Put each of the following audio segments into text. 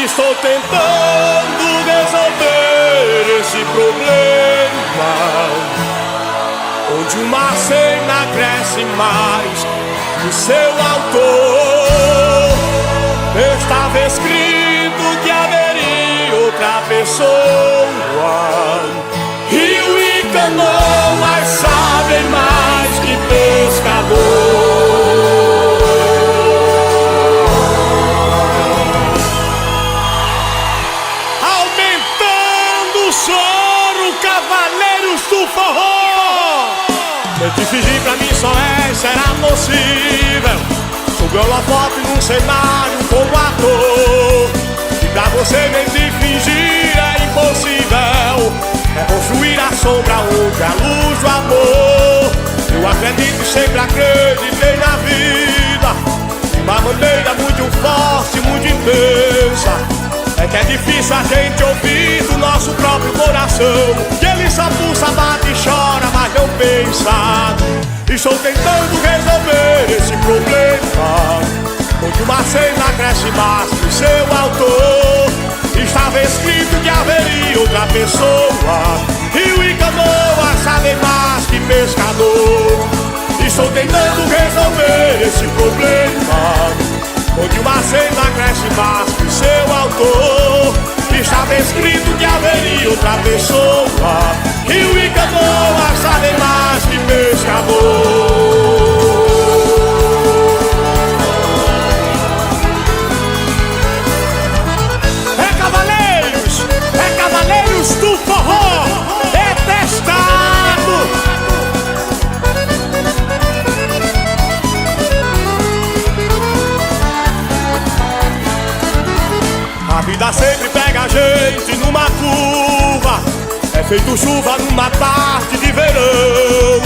Estou tentando resolver esse problema, onde uma cena cresce mais que o seu autor. Estava escrito que haveria outra pessoa. Rio e canoas sabem mais que pescador. Cavaleiros do forró, tente fingir pra mim só será possível. Sob o holofote num cenário como ator, e pra você mentir fingir é impossível. É construir a sombra onde a luz do amor. Eu acredito e sempre acreditei na vida de uma maneira muito forte, muito intensa. É que é difícil a gente ouvir do nosso próprio coração, que ele só pulsa, bate e chora, mas não pensa. Estou tentando resolver esse problema, onde uma cena cresce mais que o seu autor. Estava escrito que haveria outra pessoa. Rio e canoa sabem mais que pescador. Estou tentando resolver esse problema, onde uma cena cresce mais que o seu autor. Estava escrito que haveria outra pessoa. Rio e canoa sabem mais que pescador. É cavaleiros do forró, é testado. A vida sempre pega a gente numa curva. É feito chuva numa tarde de verão.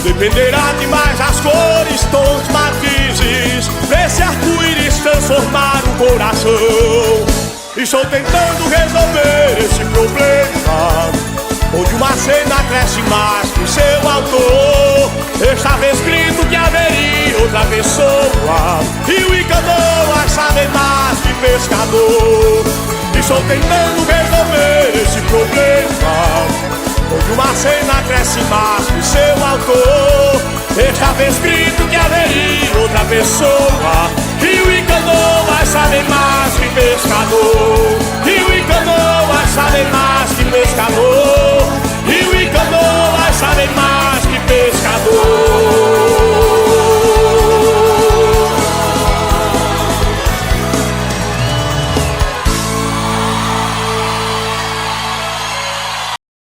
Dependerá de mais as cores, tons, matizes, desse arco-íris transformar o coração. Estou tentando resolver esse problema, onde uma cena cresce mais que o seu autor. Estava escrito que haveria outra pessoa. Rio e canoa sabem mais que pescador. Estou tentando resolver esse problema, onde uma cena cresce mais que o seu autor. Estava escrito que haveria outra pessoa. Rio e canoa sabem mais que pescador. Rio e canoa sabem mais que pescador.